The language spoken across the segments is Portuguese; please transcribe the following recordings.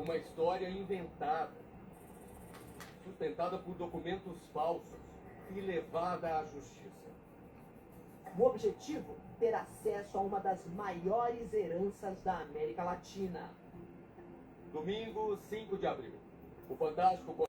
uma história inventada, sustentada por documentos falsos e levada à justiça. O objetivo? Ter acesso a uma das maiores heranças da América Latina. Domingo, 5 de abril. O Fantástico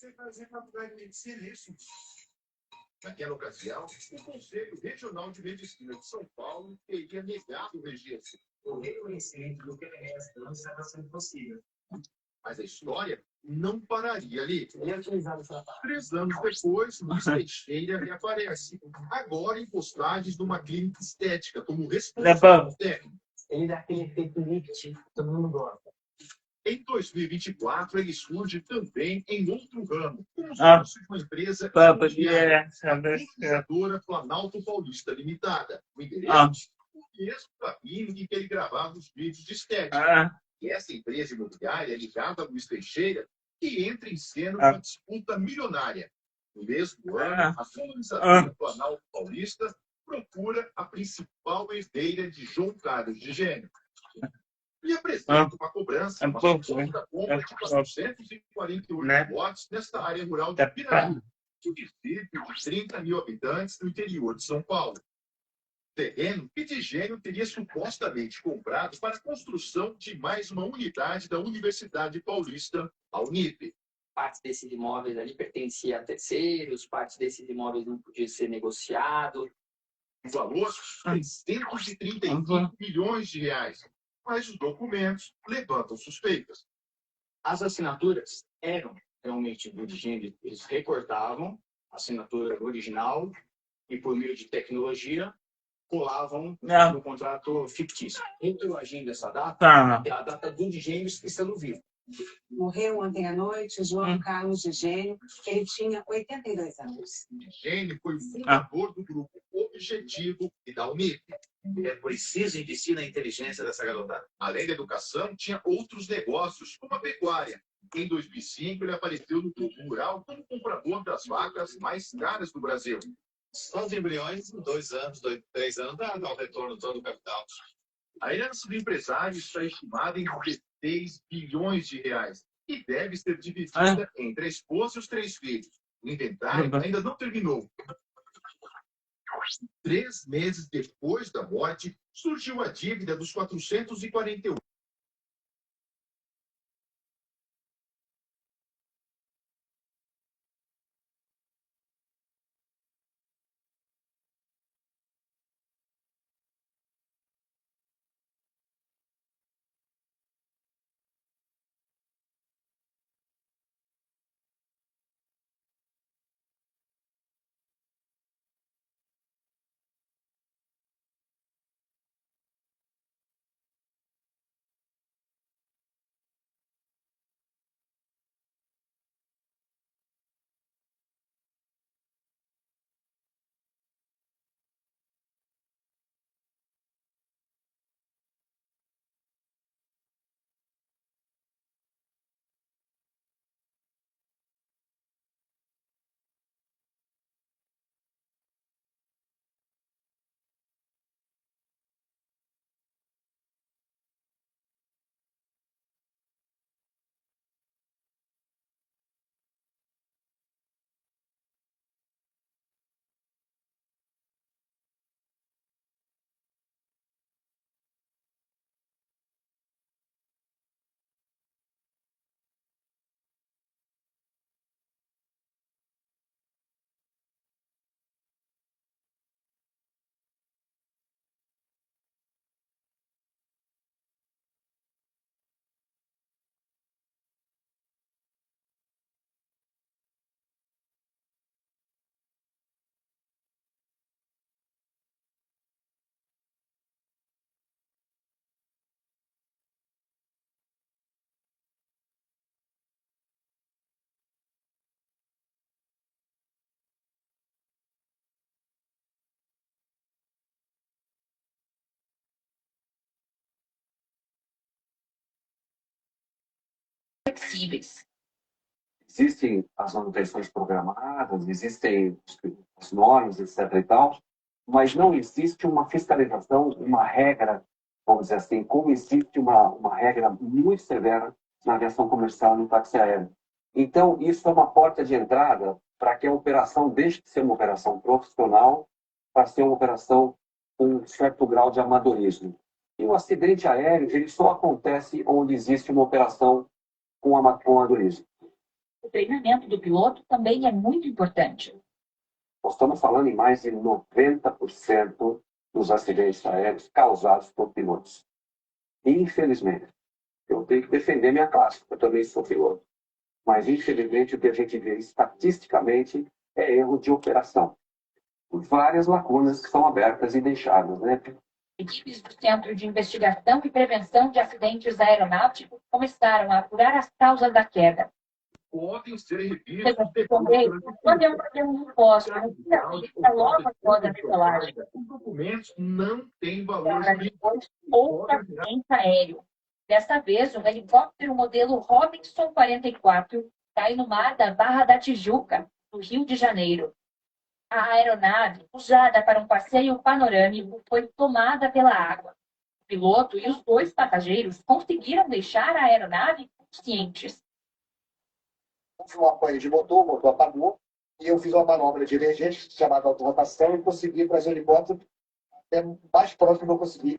Você fazia faculdade de medicina, isso? Naquela ocasião, o Conselho Regional de Medicina de São Paulo teria negado o registro. O reconhecimento do PNS não estava sendo possível. Mas a história não pararia ali. 3 anos depois, Luiz Teixeira reaparece. Agora em postagens de uma clínica estética, como responsável técnico. Ele dá aquele efeito lift, todo mundo gosta. Em 2024, ele surge também em outro ramo, como sócio de uma empresa imobiliária Planalto Paulista Limitada. O endereço, o mesmo da clínica em que ele gravava os vídeos de estética. E essa empresa imobiliária é ligada a Luiz Teixeira, que entra em cena uma disputa milionária. No mesmo ano, a colonizadora Planalto Paulista procura a principal herdeira de João Carlos de Gênio. E apresenta uma cobrança, uma suposta compra de 448 lotes nesta área rural de Piraí, que distrito de 30 mil habitantes no interior de São Paulo. Terreno que de Gênio teria supostamente comprado para a construção de mais uma unidade da Universidade Paulista, a Unip. Parte desses imóveis ali pertencia a terceiros, parte desses imóveis não podia ser negociado. O valor, 335 milhões de reais. Mas os documentos levantam suspeitas. As assinaturas eram realmente do Gênio, eles recortavam a assinatura original e, por meio de tecnologia, colavam no contrato fictício. Então, agindo essa data, é a data do Gênio estando vivo. Morreu ontem à noite João Carlos de Gênio, ele tinha 82 anos. Gênio foi o fundador do grupo Objetivo e da Unip. É preciso investir na inteligência dessa garotada. Além da educação, tinha outros negócios, como a pecuária. Em 2005, ele apareceu no Clube Rural como comprador das vacas mais caras do Brasil. Só os embriões, em 2 anos, 3 anos, dá o retorno todo do capital. A herança do empresário está estimada em 16 bilhões de reais e deve ser dividida entre a esposa e os 3 filhos. O inventário ainda não terminou. 3 meses depois da morte, surgiu a dívida dos 448 flexíveis. Existem as manutenções programadas, existem as normas, etc. e tal, mas não existe uma fiscalização, uma regra, vamos dizer assim, como existe uma regra muito severa na aviação comercial e no táxi aéreo. Então, isso é uma porta de entrada para que a operação deixe de ser uma operação profissional para ser uma operação com um certo grau de amadorismo. E o acidente aéreo ele só acontece onde existe uma operação com amadorismo. O treinamento do piloto também é muito importante. Nós estamos falando em mais de 90% dos acidentes aéreos causados por pilotos. Infelizmente, eu tenho que defender minha classe, eu também sou piloto. Mas, infelizmente, o que a gente vê estatisticamente é erro de operação. Várias lacunas que são abertas e deixadas, né? Equipes do Centro de Investigação e Prevenção de Acidentes Aeronáuticos começaram a apurar as causas da queda. Podem ser revistos Quando eu fazer um imposto, logo após a decolagem, os documentos não têm valor jurídico. depois, outro acidente aéreo. Desta vez, um helicóptero modelo Robinson 44 cai no mar da Barra da Tijuca, no Rio de Janeiro. A aeronave, usada para um passeio panorâmico, foi tomada pela água. O piloto e os 2 passageiros conseguiram deixar a aeronave conscientes. Houve um apanho de motor, o motor apagou, e eu fiz uma manobra de emergência, chamada autorrotação, e consegui trazer o helicóptero até mais próximo que eu consegui.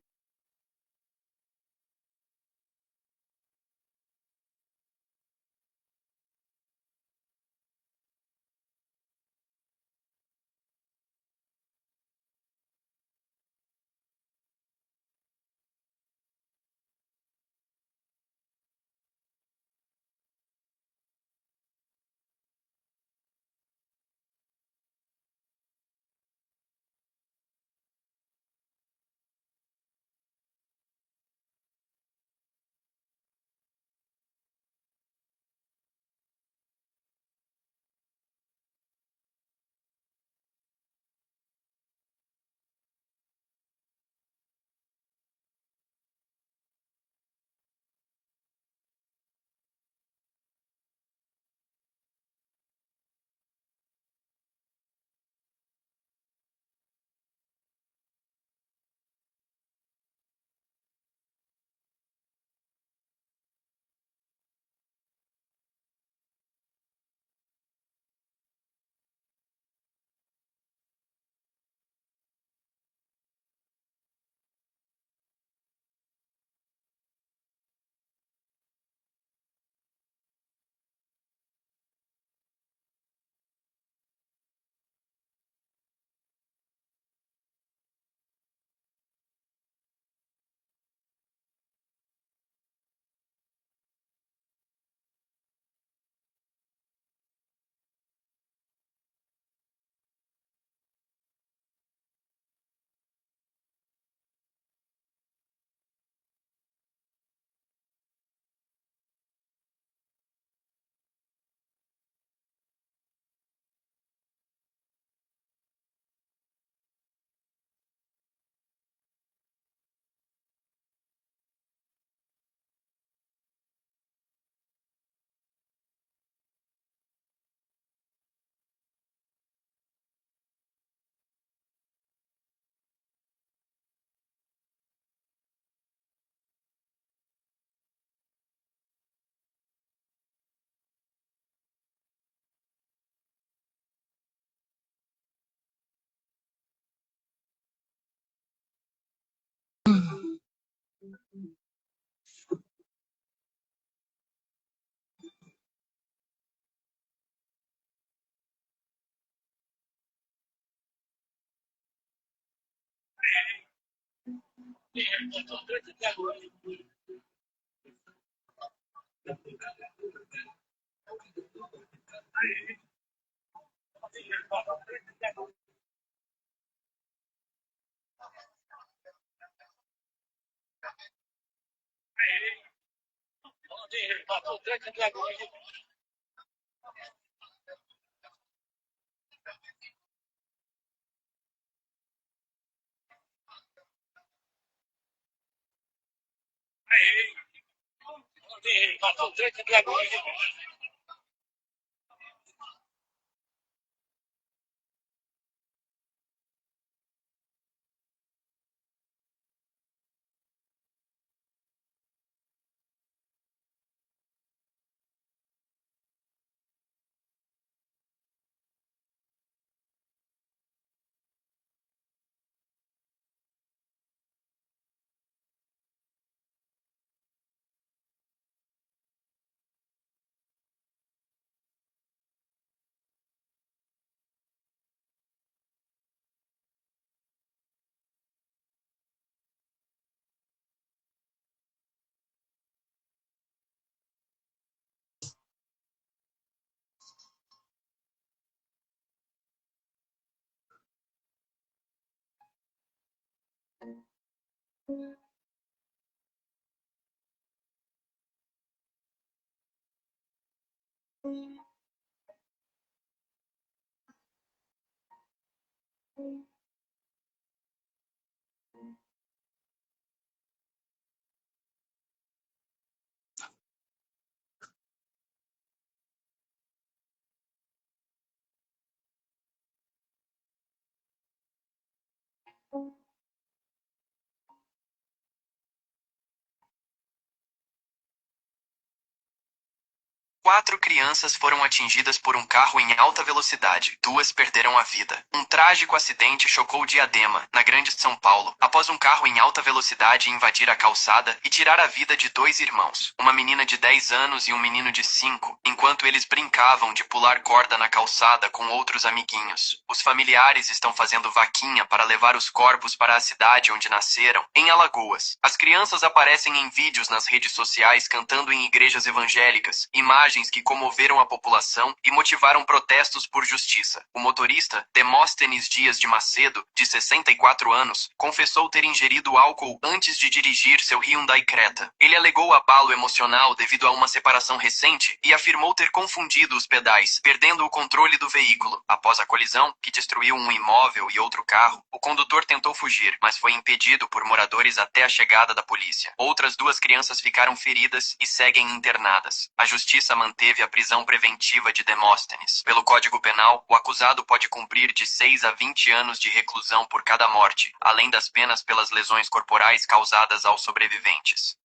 4 crianças foram atingidas por um carro em alta velocidade. 2 perderam a vida. Um trágico acidente chocou Diadema, na Grande São Paulo, após um carro em alta velocidade invadir a calçada e tirar a vida de 2 irmãos, uma menina de 10 anos e um menino de 5, enquanto eles brincavam de pular corda na calçada com outros amiguinhos. Os familiares estão fazendo vaquinha para levar os corpos para a cidade onde nasceram, em Alagoas. As crianças aparecem em vídeos nas redes sociais cantando em igrejas evangélicas, imagens que comoveram a população e motivaram protestos por justiça. O motorista, Demóstenes Dias de Macedo, de 64 anos, confessou ter ingerido álcool antes de dirigir seu Hyundai Creta. Ele alegou abalo emocional devido a uma separação recente e afirmou ter confundido os pedais, perdendo o controle do veículo. Após a colisão, que destruiu um imóvel e outro carro, o condutor tentou fugir, mas foi impedido por moradores até a chegada da polícia. Outras 2 crianças ficaram feridas e seguem internadas. A justiça manteve a prisão preventiva de Demóstenes. Pelo Código Penal, o acusado pode cumprir de 6 a 20 anos de reclusão por cada morte, além das penas pelas lesões corporais causadas aos sobreviventes.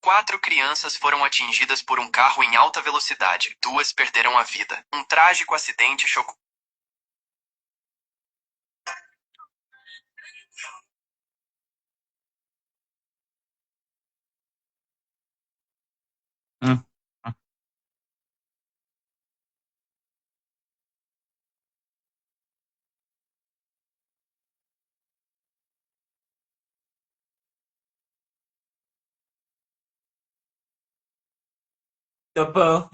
4 crianças foram atingidas por um carro em alta velocidade. 2 perderam a vida. Um trágico acidente chocou. Tá bom.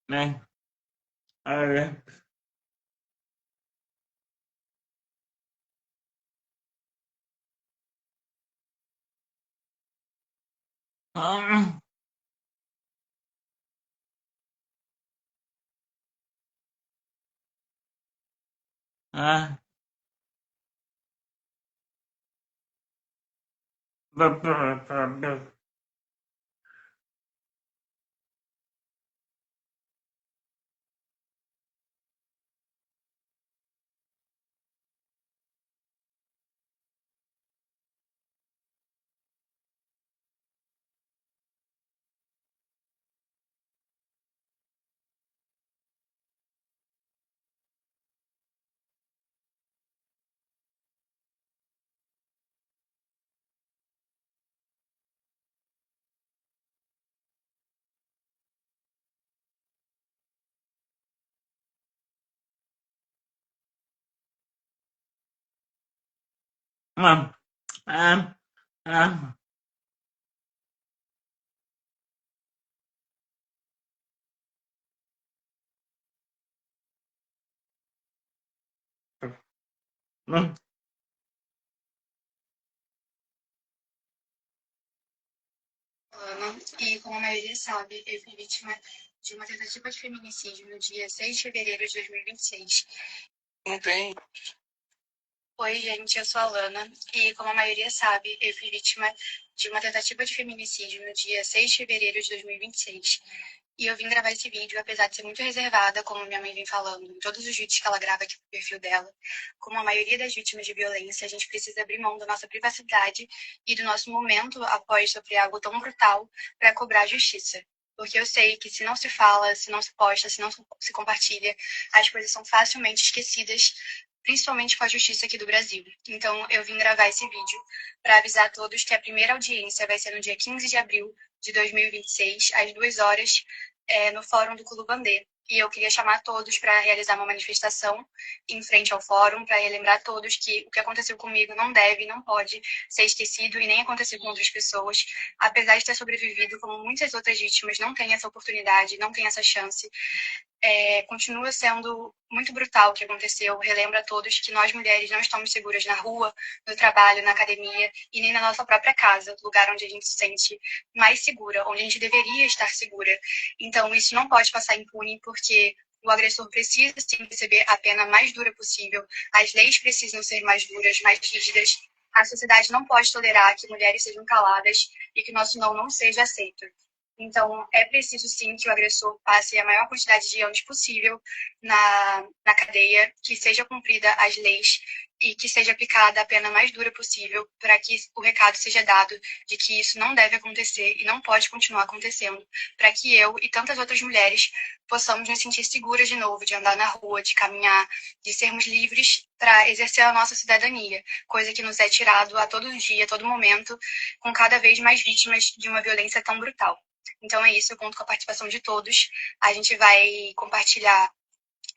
Né? Olha. Ah. Ah. Ah. Ah. Ah. Ah. Ana, e como a maioria sabe, eu fui vítima de uma tentativa de feminicídio no dia 6 de fevereiro de 2026. Não tem. Oi, gente, eu sou a Lana, e como a maioria sabe, eu fui vítima de uma tentativa de feminicídio no dia 6 de fevereiro de 2026. E eu vim gravar esse vídeo, apesar de ser muito reservada, como minha mãe vem falando, em todos os vídeos que ela grava aqui no perfil dela. Como a maioria das vítimas de violência, a gente precisa abrir mão da nossa privacidade e do nosso momento após sofrer algo tão brutal para cobrar justiça. Porque eu sei que se não se fala, se não se posta, se não se compartilha, as coisas são facilmente esquecidas, principalmente com a justiça aqui do Brasil. Então, eu vim gravar esse vídeo para avisar a todos que a primeira audiência vai ser no dia 15 de abril de 2026, às 2 horas, no Fórum do Culubandê. E eu queria chamar todos para realizar uma manifestação em frente ao fórum, para relembrar a todos que o que aconteceu comigo não deve, não pode ser esquecido e nem acontecer com outras pessoas. Apesar de ter sobrevivido, como muitas outras vítimas, não tem essa oportunidade, não tem essa chance. Continua sendo muito brutal o que aconteceu. Relembra a todos que nós mulheres não estamos seguras na rua, no trabalho, na academia e nem na nossa própria casa, lugar onde a gente se sente mais segura, onde a gente deveria estar segura. Então, isso não pode passar impune, porque o agressor precisa sim receber a pena mais dura possível, as leis precisam ser mais duras, mais rígidas. A sociedade não pode tolerar que mulheres sejam caladas e que nosso não seja aceito. Então, é preciso, sim, que o agressor passe a maior quantidade de anos possível na cadeia, que seja cumprida as leis e que seja aplicada a pena mais dura possível, para que o recado seja dado de que isso não deve acontecer e não pode continuar acontecendo, para que eu e tantas outras mulheres possamos nos sentir seguras de novo, de andar na rua, de caminhar, de sermos livres para exercer a nossa cidadania, coisa que nos é tirado a todo dia, a todo momento, com cada vez mais vítimas de uma violência tão brutal. Então é isso, eu conto com a participação de todos. A gente vai compartilhar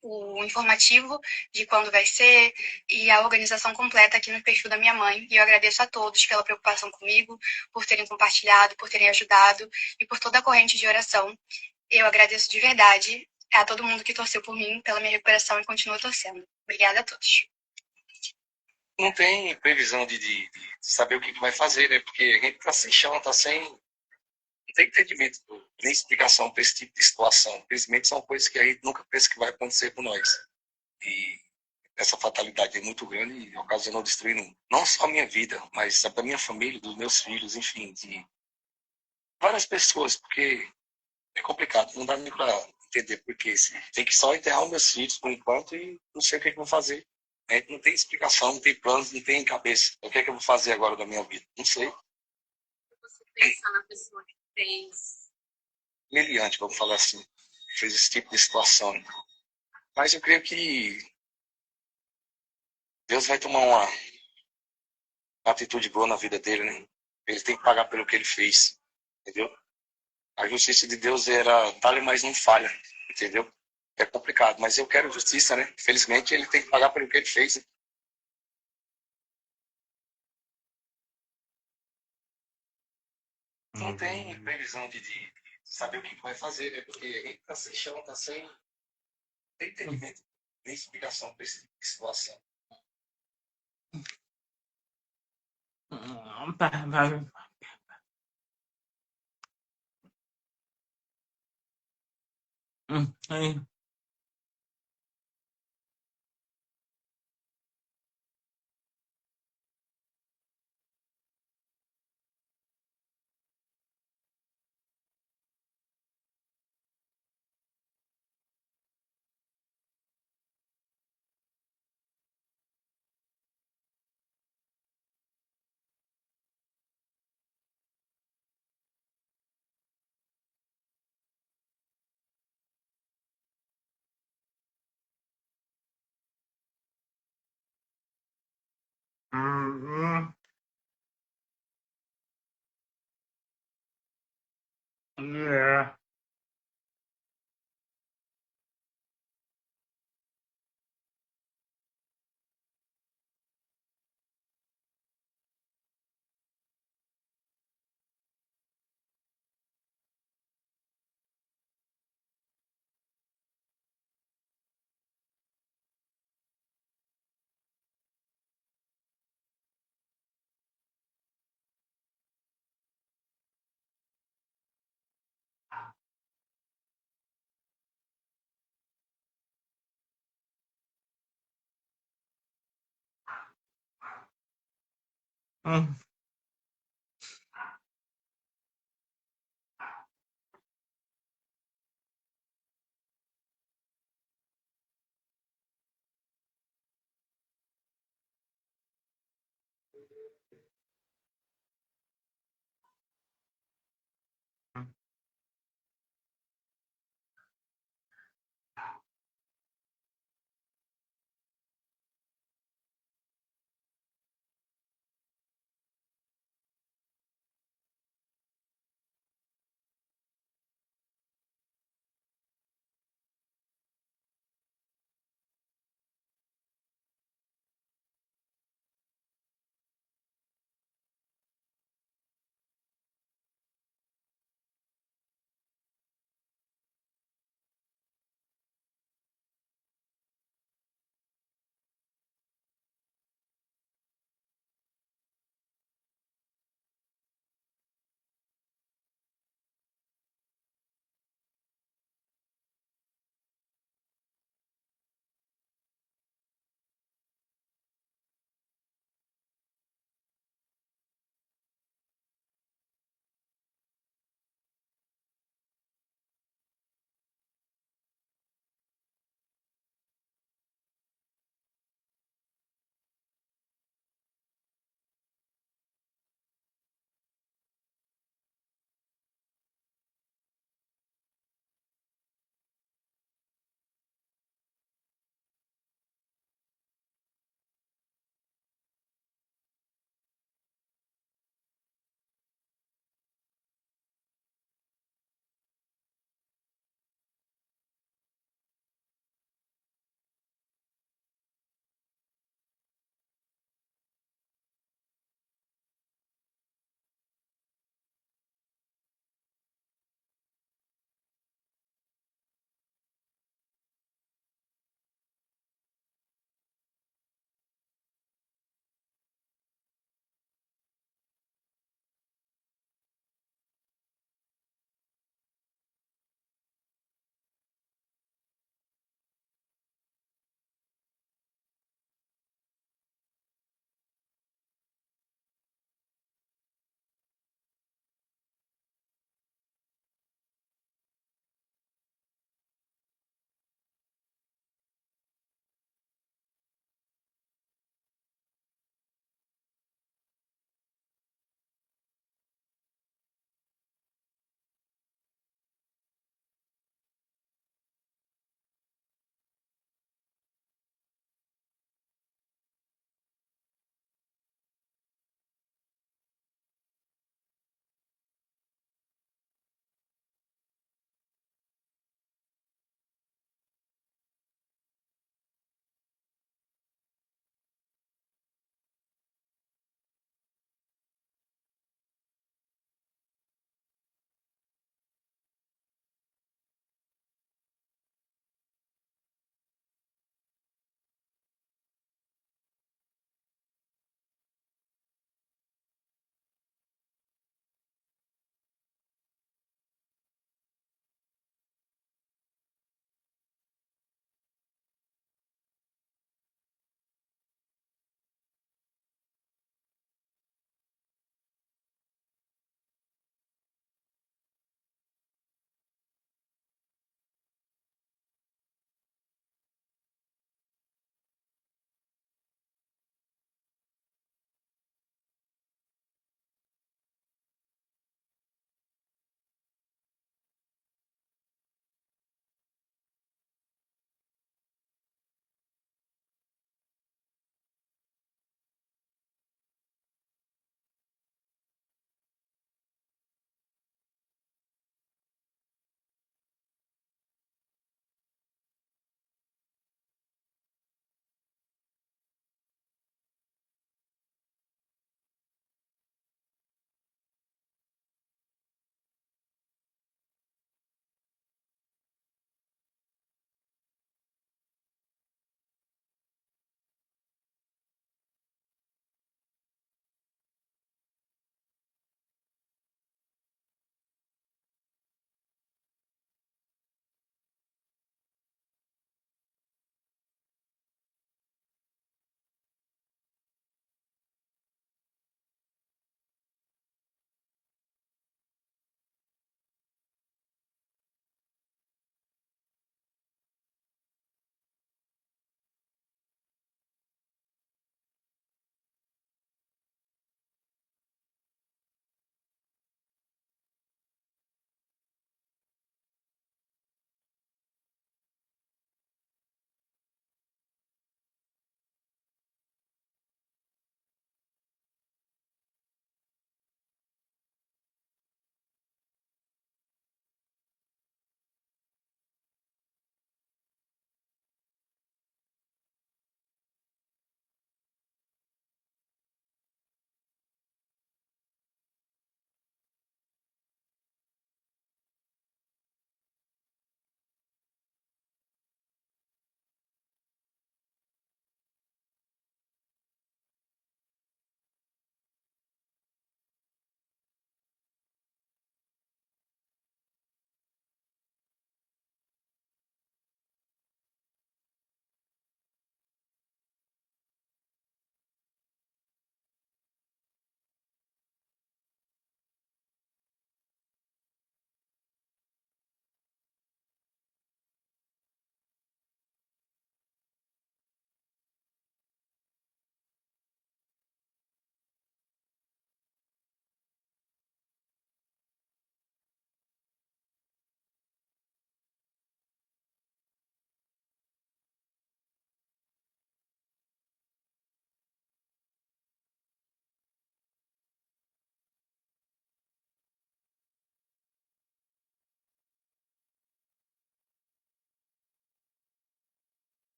o informativo de quando vai ser e a organização completa aqui no perfil da minha mãe. E eu agradeço a todos pela preocupação comigo, por terem compartilhado, por terem ajudado e por toda a corrente de oração. Eu agradeço de verdade a todo mundo que torceu por mim, pela minha recuperação e continua torcendo. Obrigada a todos. Não tem previsão de saber o que vai fazer, né? Porque a gente tá sem chão, tá sem... Não tem entendimento, nem explicação para esse tipo de situação. Infelizmente, são coisas que a gente nunca pensa que vai acontecer com nós. E essa fatalidade é muito grande e ocasionou destruindo não só a minha vida, mas a da minha família, dos meus filhos, enfim, de várias pessoas, porque é complicado, não dá nem para entender porque tem que só enterrar os meus filhos por enquanto e não sei o que eu vou fazer. A gente não tem explicação, não tem planos, não tem cabeça. O que é que eu vou fazer agora da minha vida? Não sei. Você pensa na pessoa que fez humilhante, vamos falar assim. Fez esse tipo de situação. Mas eu creio que Deus vai tomar uma atitude boa na vida dele, né? Ele tem que pagar pelo que ele fez, entendeu? A justiça de Deus era talha, mas não falha, entendeu? É complicado, mas eu quero justiça, né? Felizmente ele tem que pagar pelo que ele fez. Né? Não tem previsão de saber o que vai fazer, né? Porque a gente tá sem chão, tá sem tem entendimento, nem explicação para essa situação. Yeah.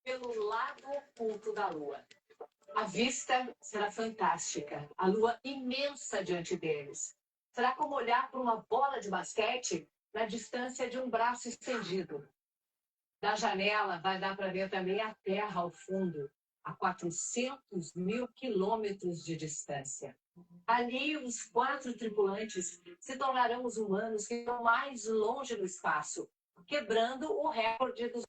pelo lado oculto da Lua. A vista será fantástica, a Lua imensa diante deles. Será como olhar para uma bola de basquete na distância de um braço estendido. Da janela vai dar para ver também a Terra ao fundo, a 400 mil quilômetros de distância. Ali, os 4 tripulantes se tornarão os humanos que estão mais longe no espaço, quebrando o recorde dos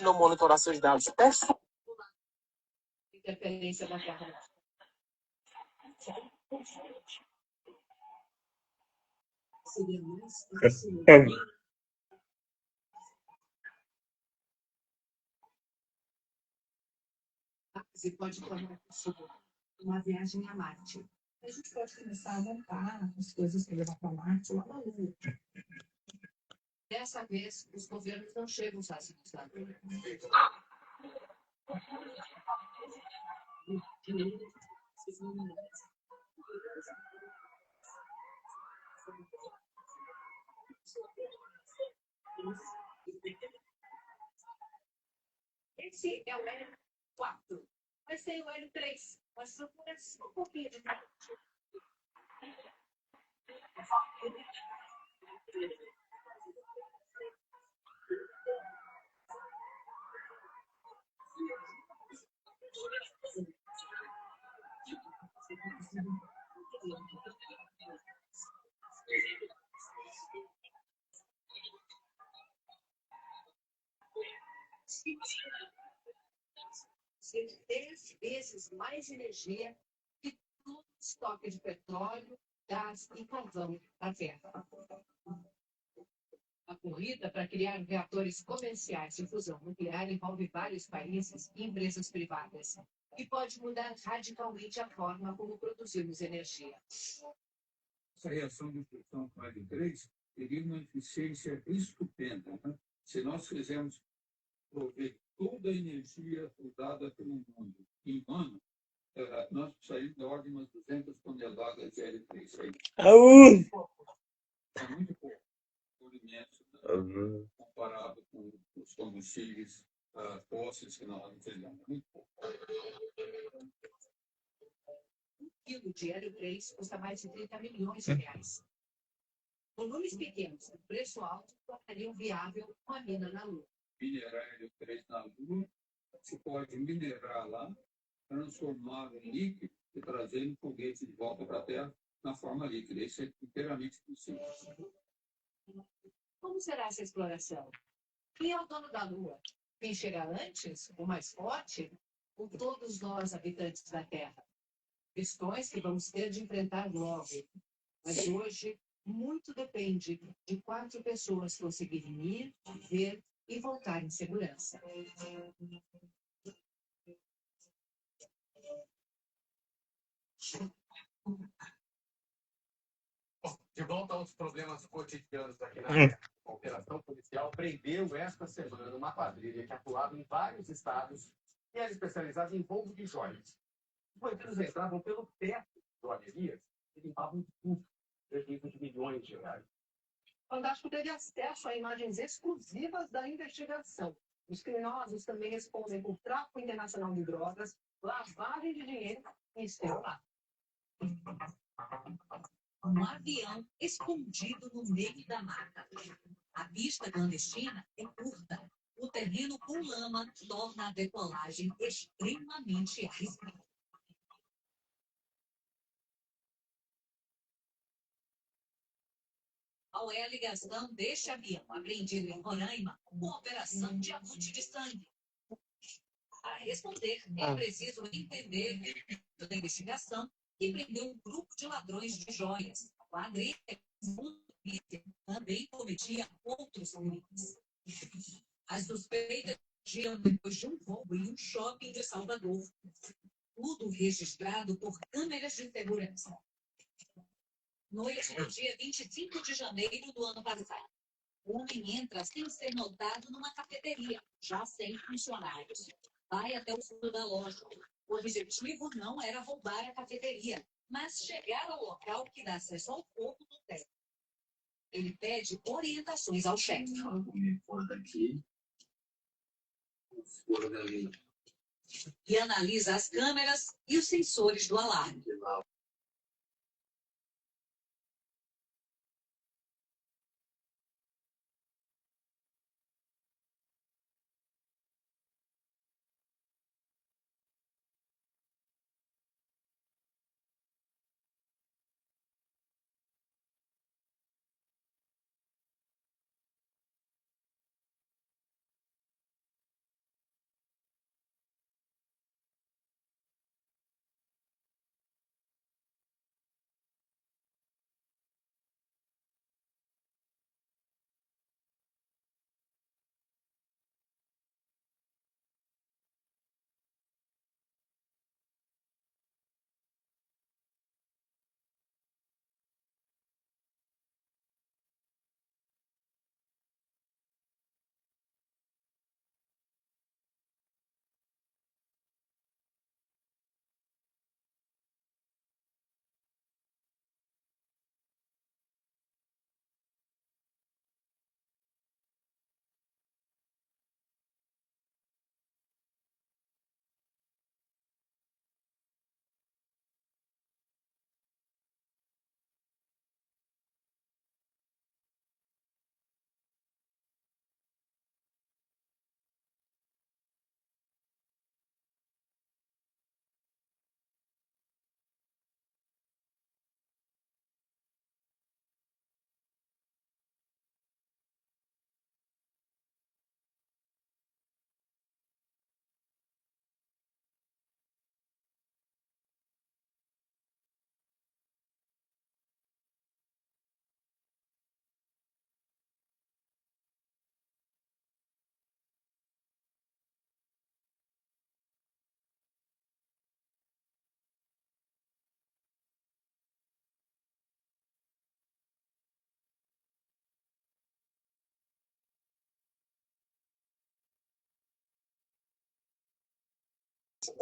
Não monitorar seus dados Interferência da Terra. Seria mais fácil. Você pode tornar possível uma viagem a Marte. A gente pode começar a montar as coisas para levar para Marte lá na Lua. Dessa vez, os governos não chegam sozinhos lá. Esse é o Hélio 4. Mas tem o Hélio 3. Mas procura só um pouquinho de mais. Ser 10 vezes mais energia que todo o estoque de petróleo, gás e carvão da Terra. A corrida para criar reatores comerciais de fusão nuclear envolve vários países e empresas privadas e pode mudar radicalmente a forma como produzimos energia. Essa reação de fusão com Hélio 3 teria uma eficiência estupenda, né? Se nós fizermos prover toda a energia usada pelo mundo em um ano, nós precisaríamos da ordem de umas 200 toneladas de Hélio 3. É muito pouco, por imenso, né? Comparado com os combustíveis fósseis que nós utilizamos. Muito pouco. Um quilo de Hélio 3 custa mais de 30 milhões de reais. Volumes pequenos, com preço alto, tornariam viável uma mina na Lua. Minerar Hélio 3 na Lua, se pode minerar lá, transformar em líquido e trazer um foguete de volta para a Terra na forma líquida. Isso é inteiramente possível. Como será essa exploração? Quem é o dono da Lua? Quem chega antes, o mais forte, ou todos nós, habitantes da Terra? Questões que vamos ter de enfrentar logo. Mas hoje, muito depende de 4 pessoas conseguirem ir, ver e voltar em segurança. De volta aos problemas cotidianos aqui na Terra. A operação policial prendeu esta semana uma quadrilha que atuava em vários estados e era especializada em roubo de joias. Os bandidos entravam pelo teto de joalherias e limpavam tudo, prejuízo de milhões de reais. O Fantástico teve acesso a imagens exclusivas da investigação. Os criminosos também respondem por tráfico internacional de drogas, lavagem de dinheiro e estelionato. Um avião escondido no meio da mata. A pista clandestina é curta. O terreno com lama torna a decolagem extremamente arriscada. Qual é a ligação deste avião apreendido em Roraima com a Operação Diamante de Sangue? Para responder, é preciso entender da investigação que prendeu um grupo de ladrões de joias. A quadrilha também cometia outros crimes. As suspeitas surgiram depois de um roubo em um shopping de Salvador. Tudo registrado por câmeras de segurança. Noite do dia 25 de janeiro do ano passado. O homem entra sem ser notado numa cafeteria, já sem funcionários. Vai até o fundo da loja. O objetivo não era roubar a cafeteria, mas chegar ao local que dá acesso ao fogo do teto. Ele pede orientações ao chefe. Fora daqui, fora dali. E analisa as câmeras e os sensores do alarme.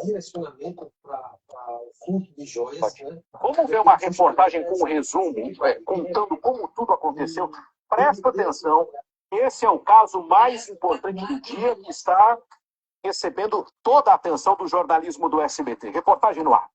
Direcionamento para o furto de joias. Né? Vamos ver uma reportagem com um resumo, contando como tudo aconteceu. Presta atenção, esse é o caso mais importante do dia que está recebendo toda a atenção do jornalismo do SBT. Reportagem no ar.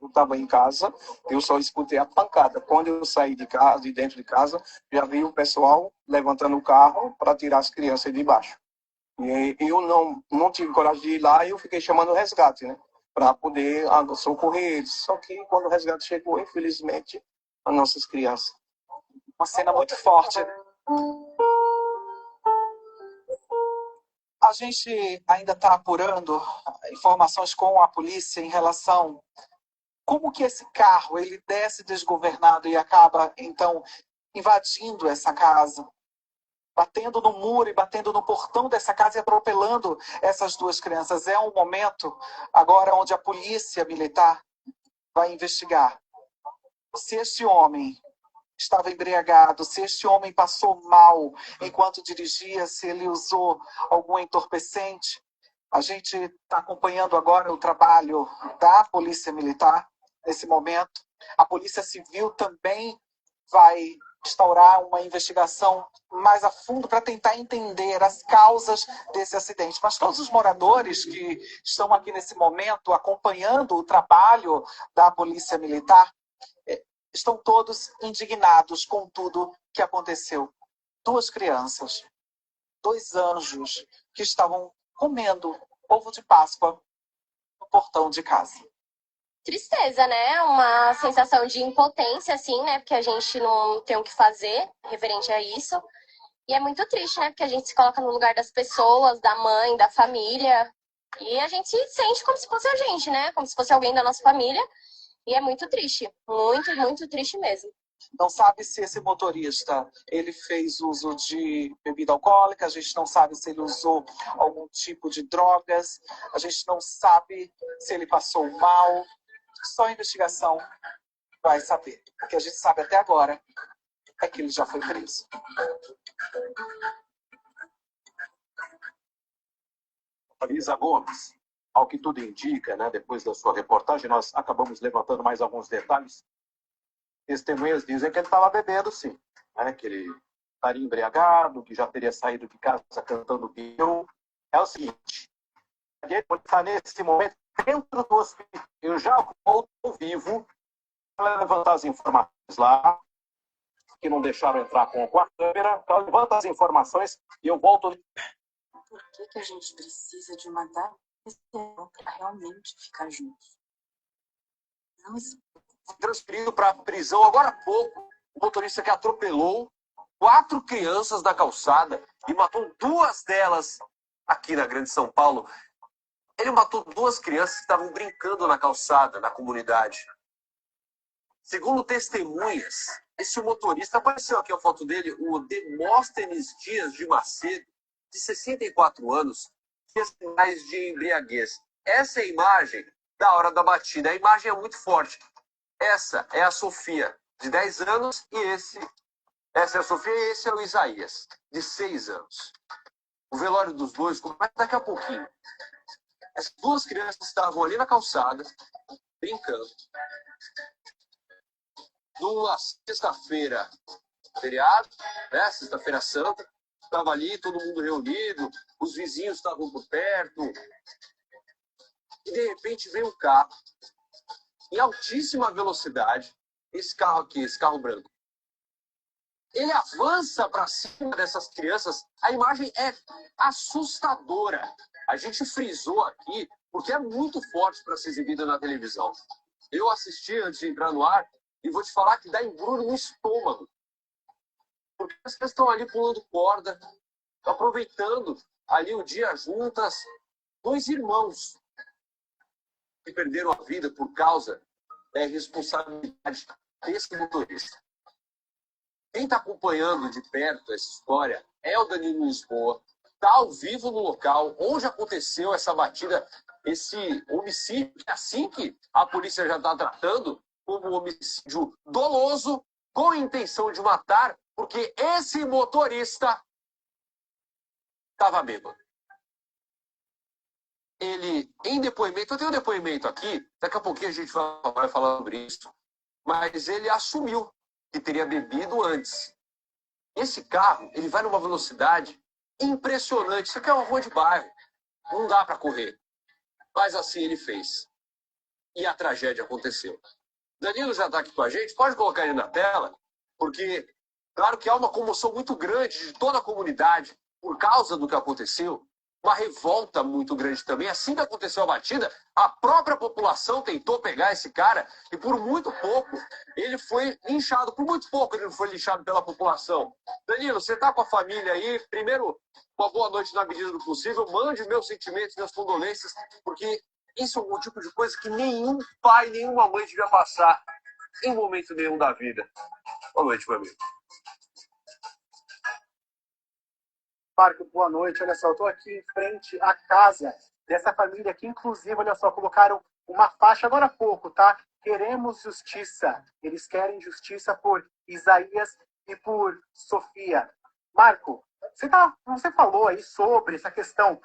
Eu estava em casa, eu só escutei a pancada. Quando eu saí de casa, de dentro de casa, já vi o pessoal levantando o carro para tirar as crianças de baixo. E eu não tive coragem de ir lá e eu fiquei chamando o resgate, né? Para poder socorrer eles. Só que quando o resgate chegou, infelizmente, as nossas crianças. Uma cena muito forte. A gente ainda está apurando informações com a polícia em relação como que esse carro ele desce desgovernado e acaba, então, invadindo essa casa, batendo no muro e batendo no portão dessa casa e atropelando essas duas crianças. É um momento agora onde a polícia militar vai investigar se este homem estava embriagado, se este homem passou mal enquanto dirigia, se ele usou algum entorpecente. A gente está acompanhando agora o trabalho da Polícia Militar nesse momento. A Polícia Civil também vai instaurar uma investigação mais a fundo para tentar entender as causas desse acidente. Mas todos os moradores que estão aqui nesse momento acompanhando o trabalho da Polícia Militar estão todos indignados com tudo que aconteceu. Duas crianças, dois anjos que estavam comendo ovo de Páscoa no portão de casa. Tristeza, né? Uma sensação de impotência, assim, né? Porque a gente não tem o que fazer referente a isso. E é muito triste, né? Porque a gente se coloca no lugar das pessoas, da mãe, da família. E a gente se sente como se fosse a gente, né? Como se fosse alguém da nossa família. E é muito triste. Muito, muito triste mesmo. Não sabe se esse motorista ele fez uso de bebida alcoólica, a gente não sabe se ele usou algum tipo de drogas, a gente não sabe se ele passou mal. Só a investigação vai saber. O que a gente sabe até agora é que ele já foi preso. Lisa Gomes, ao que tudo indica, né, depois da sua reportagem, nós acabamos levantando mais alguns detalhes. Testemunhas dizem que ele estava bebendo, sim. Né, que ele estaria embriagado, que já teria saído de casa cantando guião. É o seguinte, ele está nesse momento dentro do hospital. Eu já volto ao vivo para levantar as informações lá, que não deixaram entrar com a câmera. Então, levanta as informações e eu volto. Por que a gente precisa de uma data para realmente ficar juntos? Não, transferido para a prisão agora há pouco. O motorista que atropelou 4 crianças na calçada e matou 2 delas aqui na Grande São Paulo. Ele matou 2 crianças que estavam brincando na calçada, na comunidade. Segundo testemunhas, esse motorista, apareceu aqui a foto dele, o Demóstenes Dias de Macedo, de 64 anos, tinha sinais de embriaguez. Essa é a imagem da hora da batida. A imagem é muito forte. Essa é a Sofia, de 10 anos, e essa é a Sofia e esse é o Isaías, de 6 anos. O velório dos dois começa daqui a pouquinho. As 2 crianças estavam ali na calçada, brincando. Numa sexta-feira, feriado, né? Sexta-feira Santa, estava ali todo mundo reunido, os vizinhos estavam por perto. E de repente veio um carro, em altíssima velocidade, esse carro aqui, esse carro branco. Ele avança para cima dessas crianças. A imagem é assustadora. A gente frisou aqui, porque é muito forte para ser exibida na televisão. Eu assisti antes de entrar no ar e vou te falar que dá embrulho no estômago. Porque as pessoas estão ali pulando corda, aproveitando ali o dia juntas. 2 irmãos que perderam a vida por causa da irresponsabilidade desse motorista. Quem está acompanhando de perto essa história é o Danilo Lisboa. Está ao vivo no local onde aconteceu essa batida, esse homicídio, que assim que a polícia já está tratando como homicídio doloso, com a intenção de matar, porque esse motorista estava bêbado. Ele, em depoimento, eu tenho um depoimento aqui, daqui a pouquinho a gente vai falar sobre isso, mas ele assumiu que teria bebido antes. Esse carro, ele vai numa velocidade impressionante. Isso aqui é uma rua de bairro. Não dá para correr. Mas assim ele fez. E a tragédia aconteceu. Danilo já está aqui com a gente. Pode colocar ele na tela, porque, claro que há uma comoção muito grande de toda a comunidade por causa do que aconteceu. Uma revolta muito grande também. Assim que aconteceu a batida, a própria população tentou pegar esse cara e por muito pouco ele foi linchado. Por muito pouco ele não foi linchado pela população. Danilo, você está com a família aí. Primeiro, uma boa noite na medida do possível. Mande meus sentimentos, minhas condolências, porque Isso é o tipo de coisa que nenhum pai, nenhuma mãe devia passar em momento nenhum da vida. Boa noite, meu amigo. Marco, boa noite. Olha só, eu estou aqui em frente à casa dessa família que, inclusive, olha só, colocaram uma faixa agora há pouco, tá? Queremos justiça. Eles querem justiça por Isaías e por Sofia. Marco, você falou aí sobre essa questão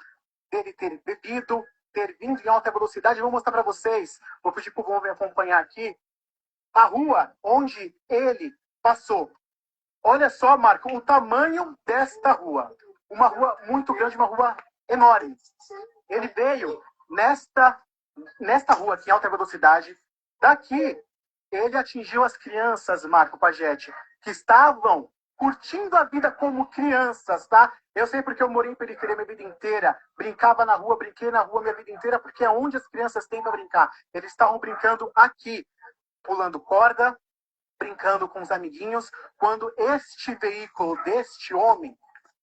dele ter bebido, ter vindo em alta velocidade. Eu vou mostrar para vocês. Vou pedir para o Bom me acompanhar aqui. A rua onde ele passou. Olha só, Marco, o tamanho desta rua. Uma rua muito grande, uma rua enorme. Ele veio nesta rua aqui em alta velocidade. Daqui, ele atingiu as crianças, Marco Pagetti, que estavam curtindo a vida como crianças, tá? Eu sei porque eu morei em periferia minha vida inteira. Brincava na rua, brinquei na rua minha vida inteira, porque é onde as crianças têm para brincar. Eles estavam brincando aqui, pulando corda, brincando com os amiguinhos, quando este veículo deste homem,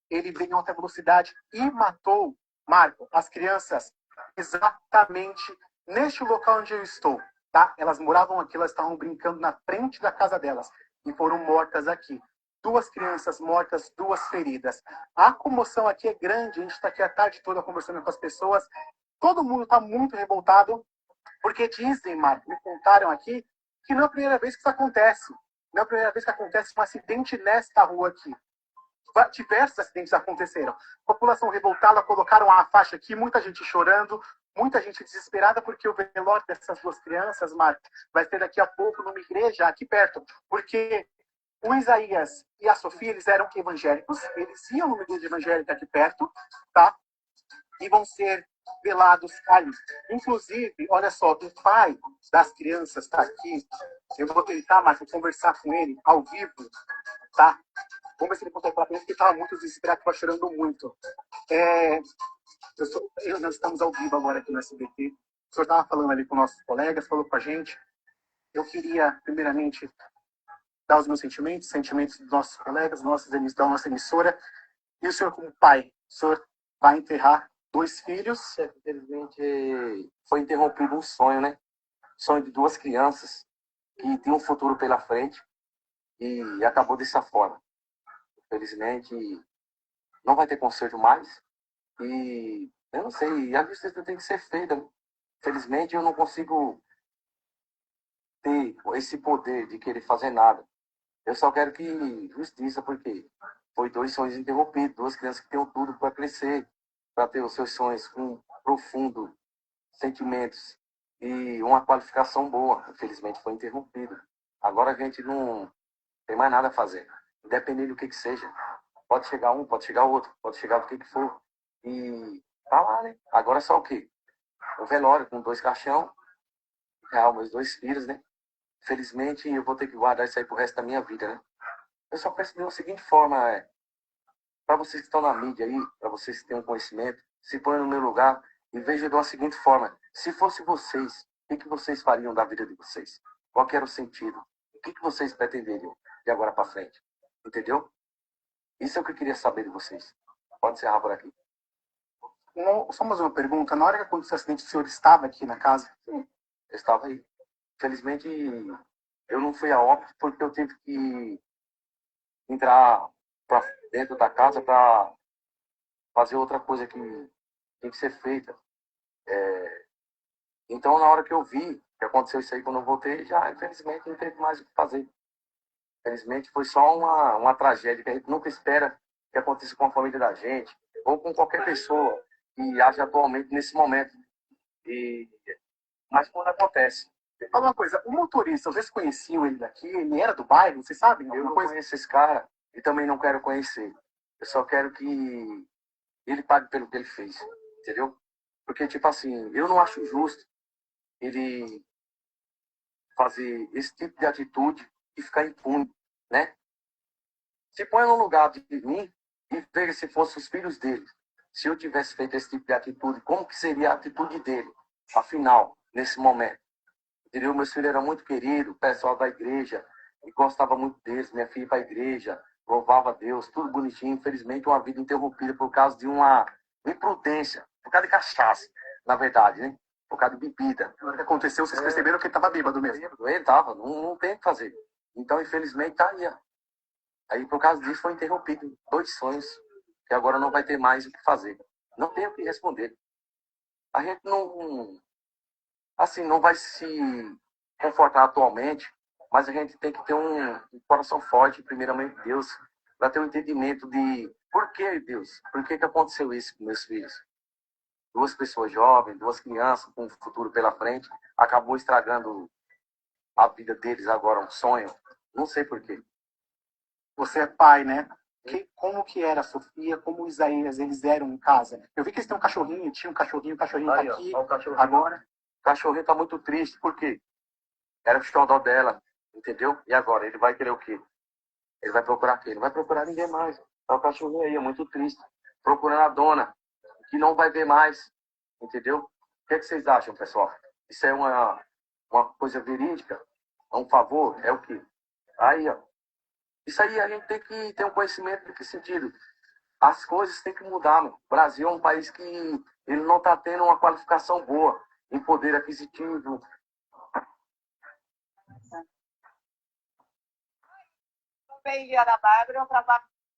ele veio em alta velocidade e matou, Marco, as crianças exatamente neste local onde eu estou, tá? Elas moravam aqui, elas estavam brincando na frente da casa delas e foram mortas aqui. 2 crianças mortas, 2 feridas. A comoção aqui é grande, a gente está aqui a tarde toda conversando com as pessoas. Todo mundo está muito revoltado, porque dizem, Marco, me contaram aqui, que não é a primeira vez que isso acontece. Não é a primeira vez que acontece um acidente nesta rua aqui. Diversos acidentes aconteceram. População revoltada, colocaram a faixa aqui, muita gente chorando, muita gente desesperada, porque o velório dessas 2 crianças, Marco, vai ser daqui a pouco numa igreja aqui perto. Porque o Isaías e a Sofia, eles eram evangélicos, eles iam numa igreja evangélica aqui perto, tá? E vão ser velados ali. Inclusive, olha só, o pai das crianças está aqui. Eu vou tentar, Marco, conversar com ele ao vivo, tá? Vamos ver se ele consegue falar com ele, porque ele estava muito desesperado, estava chorando muito. Nós estamos ao vivo agora aqui no SBT. O senhor estava falando ali com nossos colegas, falou com a gente. Eu queria, primeiramente, dar os meus sentimentos dos nossos colegas, da nossa emissora. E o senhor, como pai, o senhor vai enterrar 2 filhos. Infelizmente, foi interrompido um sonho, né? Sonho de 2 crianças que tinham um futuro pela frente e acabou dessa forma. Infelizmente, não vai ter conserto mais e eu não sei, a justiça tem que ser feita. Infelizmente, eu não consigo ter esse poder de querer fazer nada. Eu só quero que justiça, porque foi 2 sonhos interrompidos, 2 crianças que tinham tudo para crescer, para ter os seus sonhos com profundo sentimentos e uma qualificação boa. Infelizmente, foi interrompido. Agora a gente não tem mais nada a fazer, independente do que seja. Pode chegar um, pode chegar outro, pode chegar do que for. E tá lá, né? Agora é só o quê? O velório com 2 caixão, meus 2 filhos, né? Infelizmente, eu vou ter que guardar isso aí pro resto da minha vida, né? Eu só penso de uma seguinte forma, para vocês que estão na mídia aí, para vocês que têm um conhecimento, se põem no meu lugar e vejam de uma seguinte forma. Se fosse vocês, o que vocês fariam da vida de vocês? Qual que era o sentido? O que vocês pretenderiam de agora para frente? Entendeu? Isso é o que eu queria saber de vocês. Pode encerrar por aqui. Só mais uma pergunta. Na hora que aconteceu o acidente, o senhor estava aqui na casa? Sim, eu estava aí. Infelizmente, eu não fui a óbito porque eu tive que entrar para dentro da casa para fazer outra coisa que tem que ser feita. Então, na hora que eu vi que aconteceu isso aí, quando eu voltei, já, infelizmente, não teve mais o que fazer. Infelizmente, foi só uma tragédia que a gente nunca espera que aconteça com a família da gente ou com qualquer pessoa que age atualmente nesse momento. Mas quando acontece. Fala uma coisa, o motorista, vocês conheciam ele daqui? Ele era do bairro, vocês sabem? Eu não conheço esse cara e também não quero conhecer. Eu só quero que ele pague pelo que ele fez, entendeu? Porque, tipo assim, eu não acho justo ele fazer esse tipo de atitude e ficar impune, né? Se põe no lugar de mim e veja se fossem os filhos dele. Se eu tivesse feito esse tipo de atitude, como que seria a atitude dele, afinal, nesse momento? Entendeu? Meus filhos eram muito queridos, o pessoal da igreja, e gostava muito deles, minha filha para a igreja, louvava a Deus, tudo bonitinho. Infelizmente, uma vida interrompida por causa de uma imprudência, por causa de cachaça, na verdade, né? por causa de bebida. O que aconteceu, vocês perceberam que ele estava bêbado mesmo? Ele estava, não tem o que fazer. Então, infelizmente, tá aí, ó. Aí, por causa disso, foi interrompido 2 sonhos, que agora não vai ter mais o que fazer. Não tem o que responder. A gente não vai se confortar atualmente, mas a gente tem que ter um coração forte, primeiramente Deus, para ter um entendimento de por que Deus, por que aconteceu isso com meus filhos. 2 pessoas jovens, 2 crianças com um futuro pela frente, acabou estragando a vida deles agora, um sonho. Não sei por quê. Você é pai, né? Como que era a Sofia, como o Isaías, eles eram em casa? Eu vi que eles têm um cachorrinho, tinha um cachorrinho, o cachorrinho Aí, tá aqui. ó, o cachorrinho. Agora. O cachorrinho tá muito triste, por quê? Era o xodó dela, entendeu? E agora? Ele vai querer o quê? Ele vai procurar quem? Não vai procurar ninguém mais. Tá o cachorrinho aí, é muito triste. Procurando a dona, que não vai ver mais, entendeu? O que vocês acham, pessoal? Isso é uma coisa verídica? É um favor? É o quê? Aí, ó. Isso aí a gente tem que ter um conhecimento de que sentido. As coisas têm que mudar, meu. O Brasil é um país que ele não está tendo uma qualificação boa em poder aquisitivo.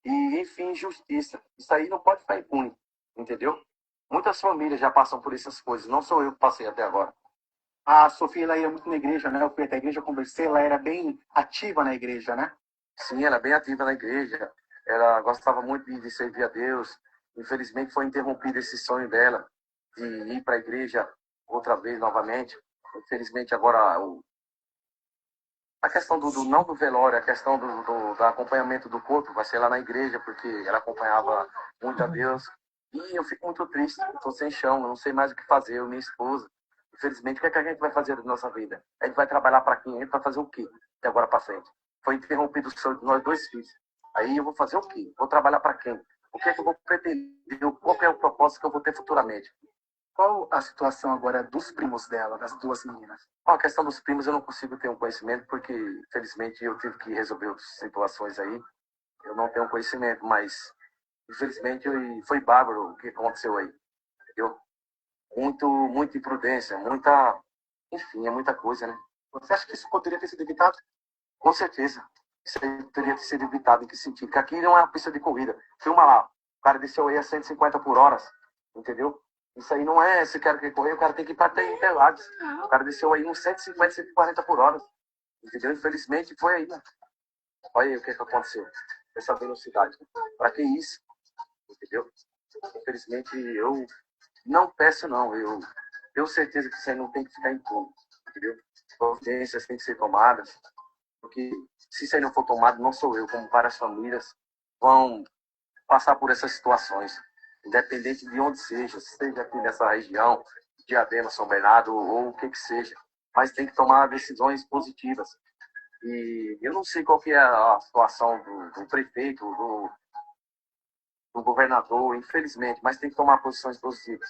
E, enfim, justiça. Isso aí não pode ficar impune, entendeu? Muitas famílias já passam por essas coisas. Não sou eu que passei até agora. A Sofia, ela ia muito na igreja, né? Eu fui até a igreja, conversei, ela era bem ativa na igreja, né? Sim, ela é bem ativa na igreja. Ela gostava muito de servir a Deus. Infelizmente foi interrompido esse sonho dela de ir para a igreja outra vez, novamente. Infelizmente agora a questão não do velório, a questão do acompanhamento do corpo vai ser lá na igreja, porque ela acompanhava muito a Deus. E eu fico muito triste, estou sem chão, eu não sei mais o que fazer, eu e minha esposa. Infelizmente, o que é que a gente vai fazer da nossa vida? A gente vai trabalhar para quem? A gente vai fazer o quê de agora para frente? Foi interrompido o sonho de nós 2 filhos. Aí eu vou fazer o quê? Vou trabalhar para quem? O que é que eu vou pretender? Qual é o propósito que eu vou ter futuramente? Qual a situação agora dos primos dela, das 2 meninas? A questão dos primos eu não consigo ter um conhecimento, porque, infelizmente, eu tive que resolver outras situações aí. Eu não tenho conhecimento, mas, infelizmente, foi bárbaro o que aconteceu aí. Entendeu? Muita imprudência, enfim, é muita coisa, né? Você acha que isso poderia ter sido evitado? Com certeza. Isso aí teria que ser evitado. Em que sentido? Porque aqui não é uma pista de corrida. Filma lá. O cara desceu aí a 150 por hora. Entendeu? Isso aí não é, se o cara quer correr, o cara tem que ir para Interlagos. O cara desceu aí uns 150, 140 por hora. Entendeu? Infelizmente foi aí, né? Olha aí o que aconteceu. Essa velocidade. Para que isso? Entendeu? Infelizmente eu não peço, não. Eu tenho certeza que isso aí não tem que ficar impune. Entendeu? Providências têm que ser tomadas. Porque se isso aí não for tomado, não sou eu, como várias famílias vão passar por essas situações. Independente de onde seja aqui nessa região, Diadema, São Bernardo, ou o que seja. Mas tem que tomar decisões positivas. E eu não sei qual que é a situação do prefeito, do governador, infelizmente, mas tem que tomar posições positivas.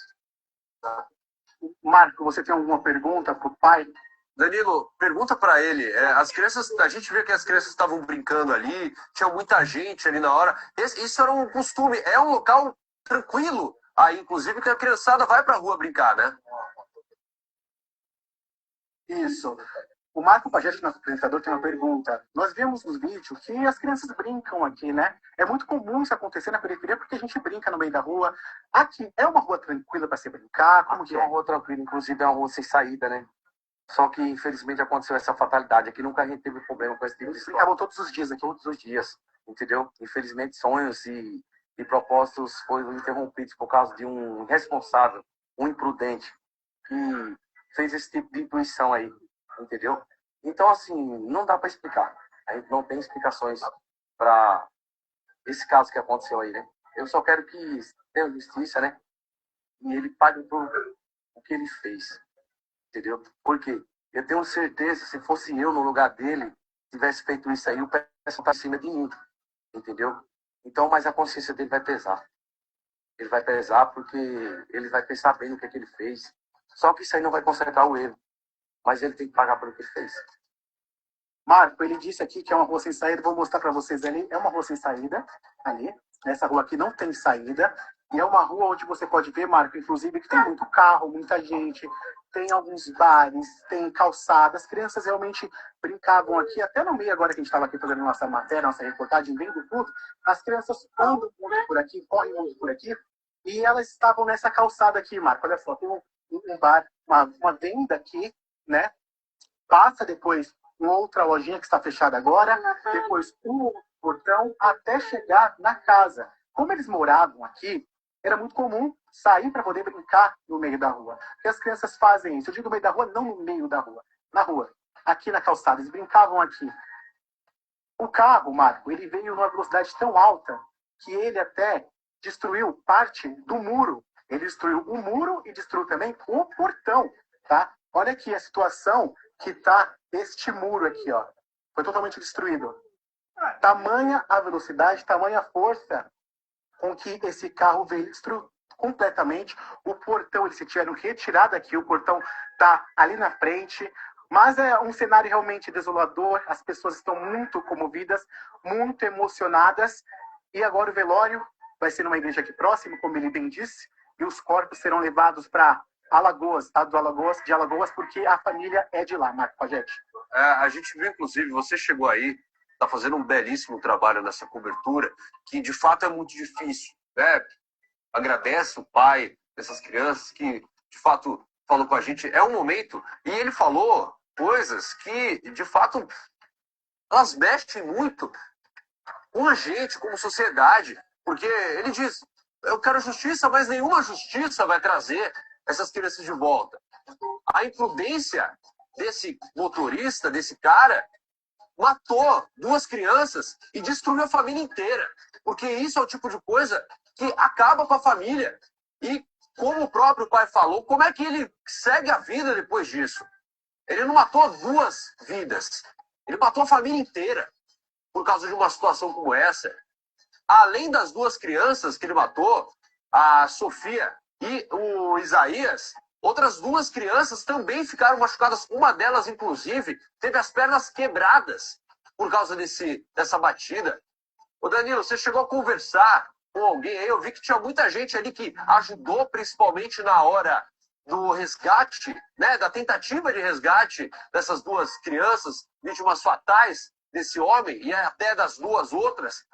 Marco, você tem alguma pergunta para o pai? Danilo, pergunta para ele. As crianças, a gente vê que as crianças estavam brincando ali, tinha muita gente ali na hora. Isso era um costume, é um local tranquilo. Aí, inclusive, que a criançada vai para a rua brincar, né? Isso. O Marco Pagete, nosso apresentador, tem uma pergunta. Nós vemos nos vídeos que as crianças brincam aqui, né? É muito comum isso acontecer na periferia porque a gente brinca no meio da rua. Aqui é uma rua tranquila para se brincar? Como que é? É uma rua tranquila, inclusive é uma rua sem saída, né? Só que, infelizmente, aconteceu essa fatalidade. Aqui nunca a gente teve problema com esse tipo de situação. Brincavam todos os dias aqui. Todos os dias, entendeu? Infelizmente, sonhos e propósitos foram interrompidos por causa de um irresponsável, um imprudente, que fez esse tipo de intuição aí, entendeu? Então, assim, não dá para explicar. A gente não tem explicações para esse caso que aconteceu aí, né? Eu só quero que tenha justiça, né? E ele pague por o que ele fez. Entendeu? Porque eu tenho certeza, se fosse eu no lugar dele, tivesse feito isso aí, o pessoal tá em cima de mim. Entendeu? Então, mas a consciência dele vai pesar. Ele vai pesar porque ele vai pensar bem no que ele fez. Só que isso aí não vai consertar o erro. Mas ele tem que pagar pelo que ele fez. Marco, ele disse aqui que é uma rua sem saída. Vou mostrar para vocês ali. É uma rua sem saída. Ali. Nessa rua aqui não tem saída. E é uma rua onde você pode ver, Marco, inclusive, que tem muito carro, muita gente. tem alguns bares, tem calçadas, crianças realmente brincavam aqui, até no meio agora que a gente estava aqui fazendo nossa matéria, nossa reportagem, vendo tudo, as crianças andam muito por aqui, correm muito por aqui, e elas estavam nessa calçada aqui, Marco, olha só, tem um bar, uma venda aqui, né? Passa depois uma outra lojinha que está fechada agora, depois um portão, até chegar na casa. Como eles moravam aqui, era muito comum sair para poder brincar no meio da rua. Porque as crianças fazem isso. Eu digo no meio da rua, não no meio da rua. Na rua, aqui na calçada. Eles brincavam aqui. O carro, Marco, ele veio numa velocidade tão alta que ele até destruiu parte do muro. Ele destruiu o muro e destruiu também o portão, tá? Olha aqui a situação que tá este muro aqui, ó. Foi totalmente destruído. Tamanha a velocidade, tamanha a força com que esse carro veio destruir completamente. O portão, eles tiveram retirado aqui, o portão tá ali na frente, mas é um cenário realmente desolador, as pessoas estão muito comovidas, muito emocionadas, e agora o velório vai ser numa igreja aqui próxima, como ele bem disse, e os corpos serão levados para Alagoas, estado de Alagoas, porque a família é de lá, Marco Pagete. A gente viu, inclusive, você chegou aí, está fazendo um belíssimo trabalho nessa cobertura, que de fato é muito difícil, né? Agradece o pai dessas crianças que, de fato, falou com a gente. É um momento, e ele falou coisas que, de fato, elas mexem muito com a gente, como sociedade, porque ele diz, eu quero justiça, mas nenhuma justiça vai trazer essas crianças de volta. A imprudência desse motorista, desse cara, matou 2 crianças e destruiu a família inteira. Porque isso é o tipo de coisa que acaba com a família. E, como o próprio pai falou, como é que ele segue a vida depois disso? Ele não matou 2 vidas. Ele matou a família inteira por causa de uma situação como essa. Além das 2 crianças que ele matou, a Sofia e o Isaías, outras 2 crianças também ficaram machucadas. Uma delas, inclusive, teve as pernas quebradas por causa dessa batida. Ô Danilo, você chegou a conversar com alguém aí? Eu vi que tinha muita gente ali que ajudou, principalmente na hora do resgate, né, da tentativa de resgate dessas 2 crianças, vítimas fatais desse homem e até das 2 outras.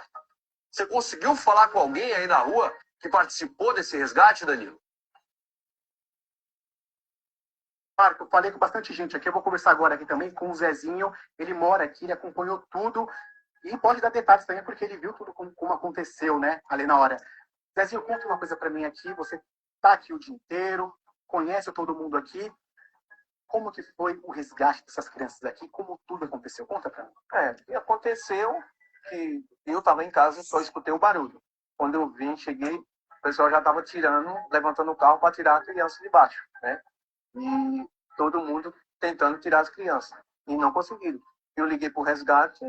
Você conseguiu falar com alguém aí na rua que participou desse resgate, Danilo? Marco, eu falei com bastante gente aqui, eu vou conversar agora aqui também com o Zezinho, ele mora aqui, ele acompanhou tudo, e pode dar detalhes também, porque ele viu tudo como aconteceu, né, ali na hora. Zezinho, conta uma coisa para mim aqui, você tá aqui o dia inteiro, conhece todo mundo aqui, como que foi o resgate dessas crianças aqui, como tudo aconteceu? Conta para mim. E aconteceu que eu estava em casa e só escutei o barulho. Quando eu vim, cheguei, o pessoal já estava levantando o carro para tirar a criança de baixo, né? E todo mundo tentando tirar as crianças. E não conseguiram. Eu liguei para o resgate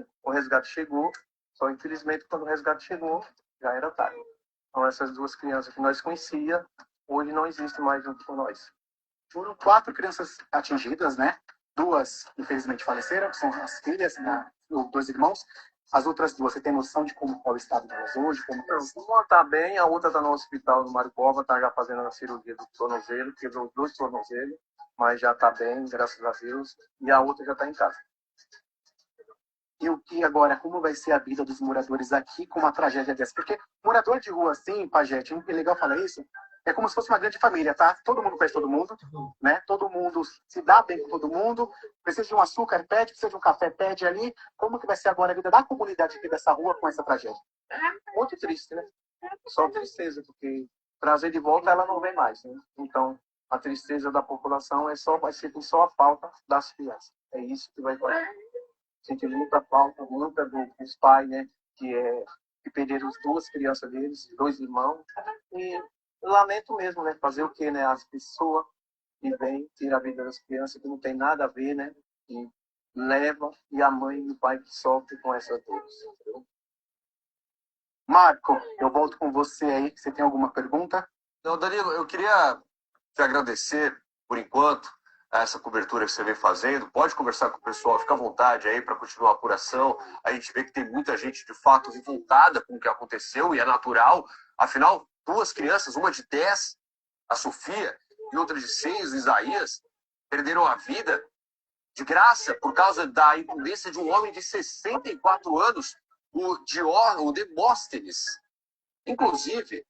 chegou, só infelizmente quando o resgate chegou, já era tarde. Então essas 2 crianças que nós conhecia, hoje não existem mais junto com nós. Foram 4 crianças atingidas, né? 2, infelizmente, faleceram, que são as filhas, né? Os 2 irmãos. As outras 2, você tem noção de como é o estado delas hoje? Uma está bem, a outra está no hospital do Mário Cova, está já fazendo a cirurgia do tornozelo, quebrou os 2 tornozelos, mas já está bem, graças a Deus, e a outra já está em casa. E o que agora, como vai ser a vida dos moradores aqui com uma tragédia dessa? Porque morador de rua assim, Pagete, é legal falar isso, é como se fosse uma grande família, tá? Todo mundo conhece todo mundo, né? Todo mundo se dá bem com todo mundo. Precisa de um açúcar, pede. Precisa de um café, pede ali. Como que vai ser agora a vida da comunidade aqui dessa rua com essa tragédia? Muito triste, né? Só tristeza, porque trazer de volta ela não vem mais, né? Então, a tristeza da população vai ser só a falta das crianças. É isso que vai fazer. Sentir muita falta, muita dos pais, né? Que perderam as 2 crianças deles, 2 irmãos. E lamento mesmo, né? Fazer o quê, né? As pessoas que vêm, tiram a vida das crianças, que não tem nada a ver, né? E leva, e a mãe e o pai que sofrem com essas dores. Marco, eu volto com você aí. Você tem alguma pergunta? Não, Danilo, eu queria te agradecer, por enquanto, essa cobertura que você vem fazendo. Pode conversar com o pessoal, fica à vontade aí para continuar a apuração. A gente vê que tem muita gente, de fato, revoltada com o que aconteceu, e é natural. Afinal, 2 crianças, uma de 10, a Sofia, e outra de 6, o Isaías, perderam a vida de graça por causa da imprudência de um homem de 64 anos, o Demóstenes. Inclusive,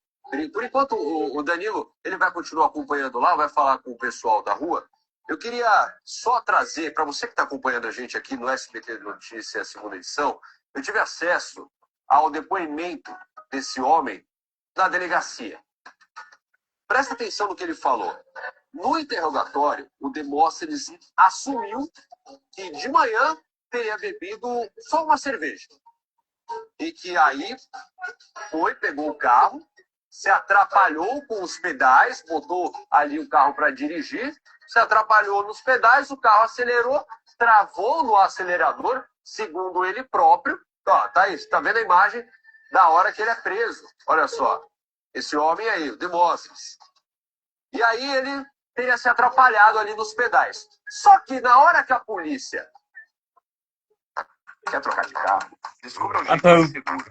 por enquanto o Danilo ele vai continuar acompanhando lá, vai falar com o pessoal da rua. Eu queria só trazer, para você que está acompanhando a gente aqui no SBT Notícias, segunda edição, eu tive acesso ao depoimento desse homem na delegacia. Presta atenção no que ele falou. No interrogatório, o Demóstenes assumiu que de manhã teria bebido só uma cerveja. E que aí pegou o carro, se atrapalhou com os pedais, botou ali o carro para dirigir, se atrapalhou nos pedais, o carro acelerou, travou no acelerador, segundo ele próprio. Ó, tá isso, tá vendo a imagem da hora que ele é preso. Olha só, esse homem aí, o Demóstenes. E aí ele teria se atrapalhado ali nos pedais. Só que na hora que a polícia quer trocar de carro, descubra um jeito mais seguro.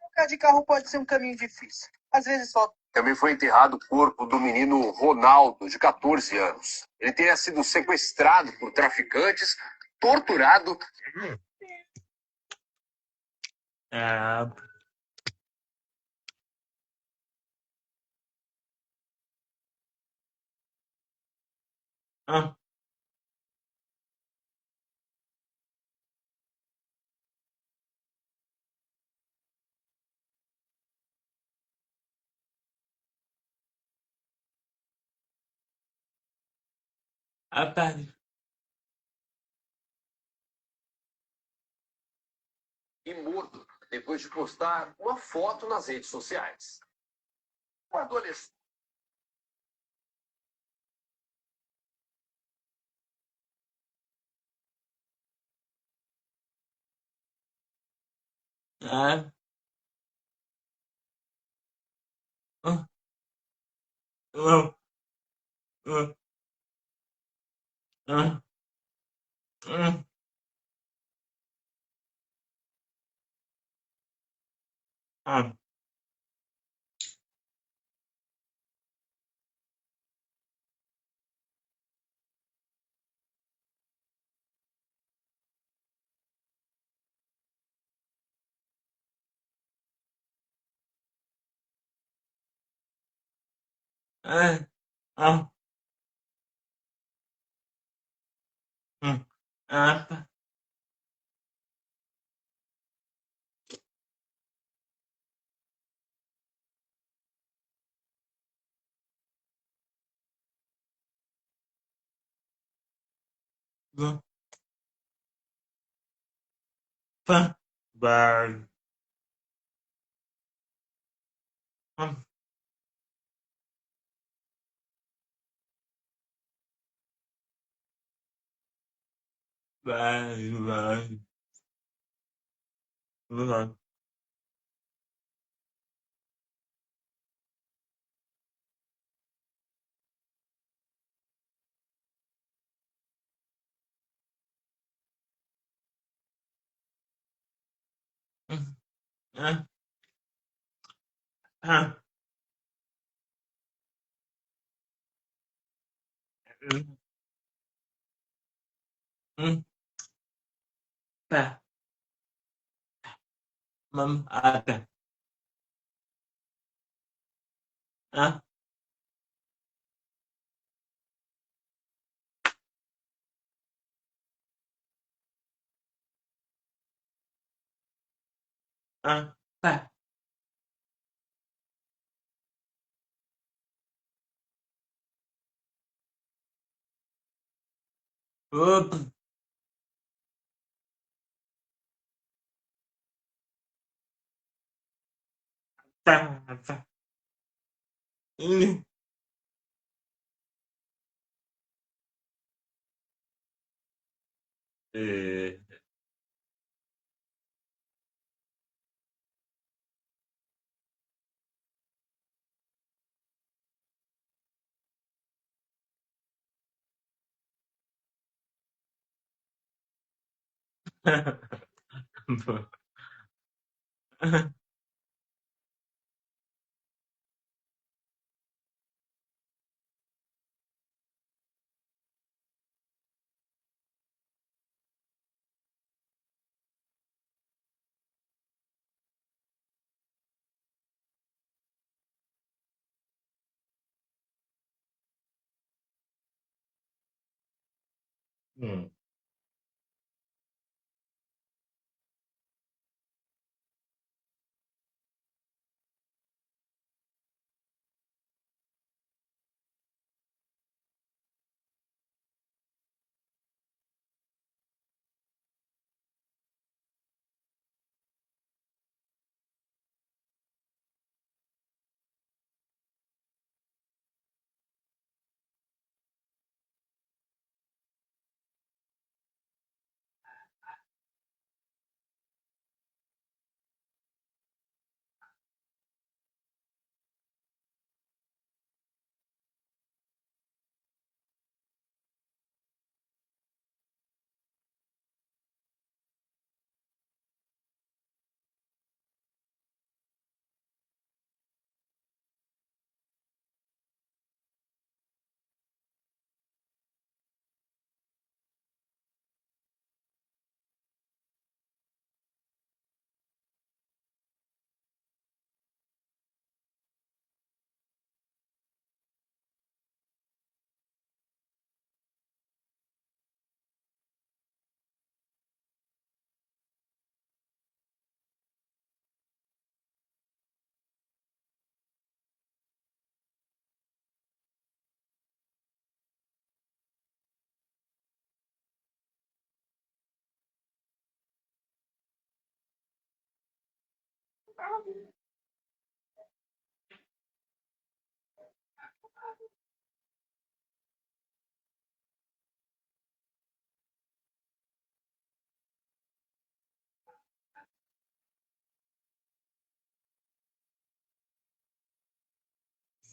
Trocar de carro pode ser um caminho difícil. Às vezes só. Também foi enterrado o corpo do menino Ronaldo, de 14 anos. Ele teria sido sequestrado por traficantes, torturado. Ah. Ah. E morto depois de postar uma foto nas redes sociais. O adolescente. Ah. Ah. Ah. Ah. Ah. Ah. Ah. Ah. Ah. Ah. Ah. Bye. Bye. Bye. Bye. Ah. Ah. Tá. Tá. Ah. Ah. Tá. Opa. Tá. Tá. Eh. Hmm.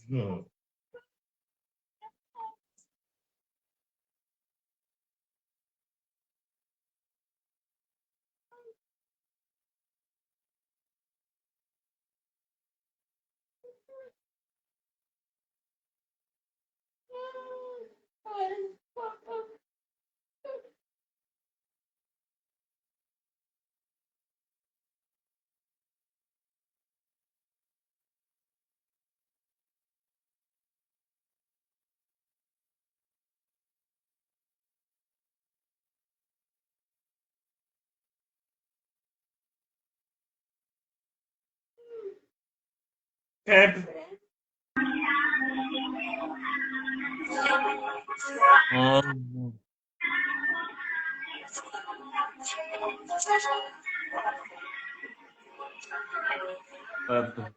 Hmm. Cab. Hmm. Cab.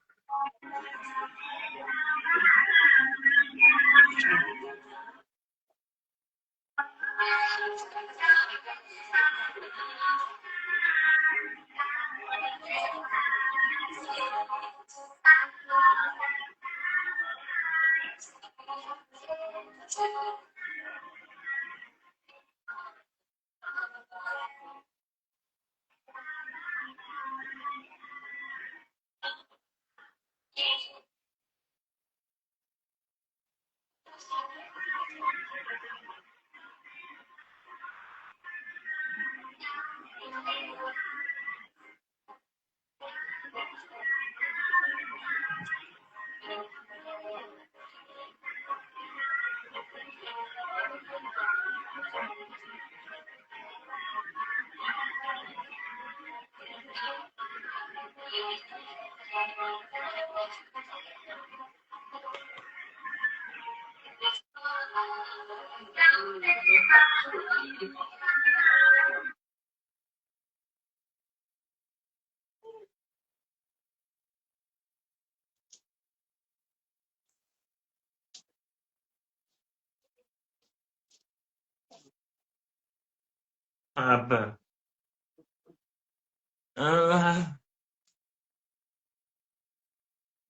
Cab. Ah.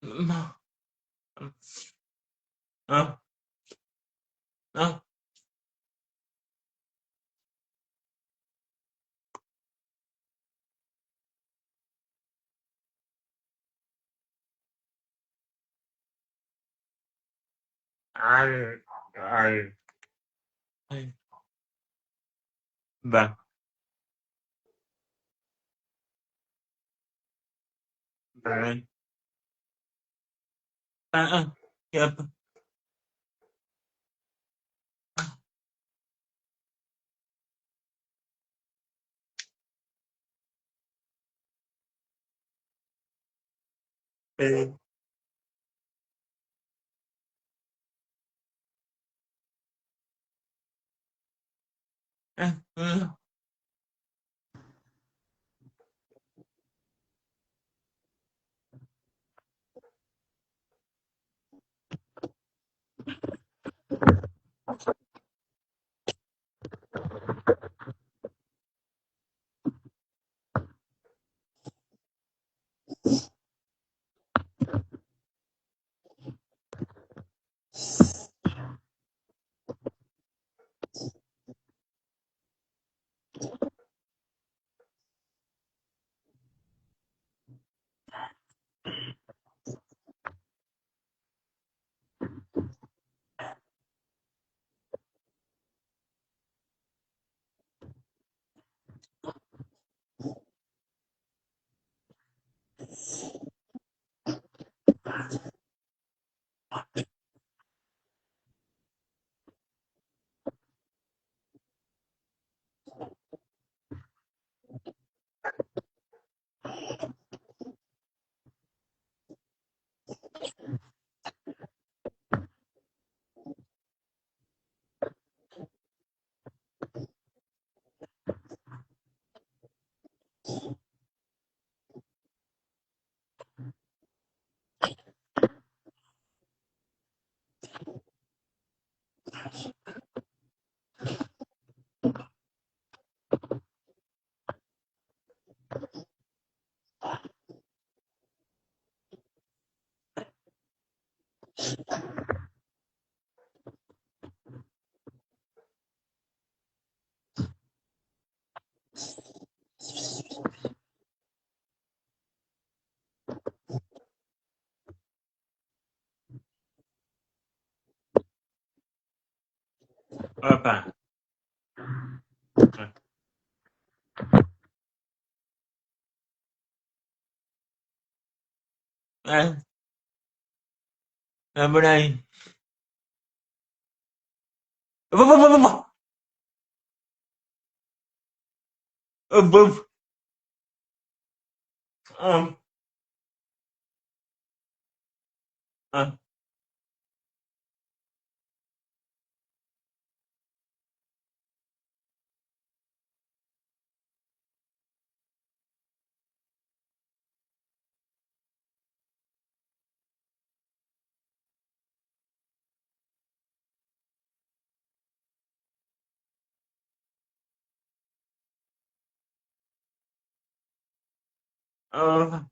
Ah. Ah. Ah. Ai. Ai. Ai. Bah. Bah. Ah. Ah. Cab. É. É. Opa. É. É por aí. Vou. Eu vou. Ah, ah, ah,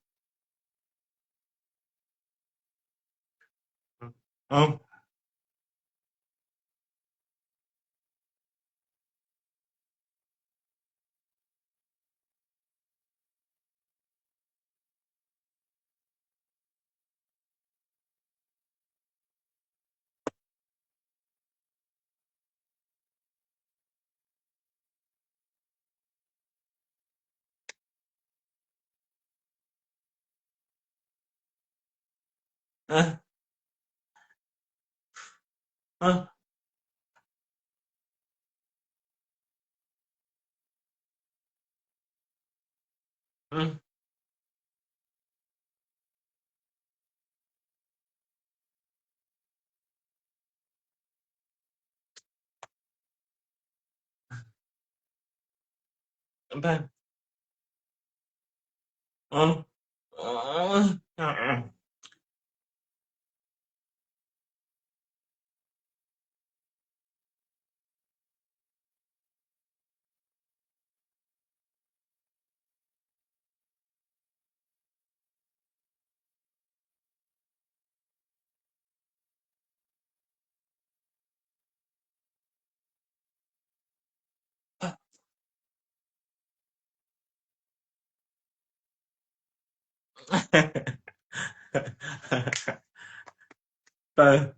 ah, ah, ah, ah, ah, ah, ah, ah, ah.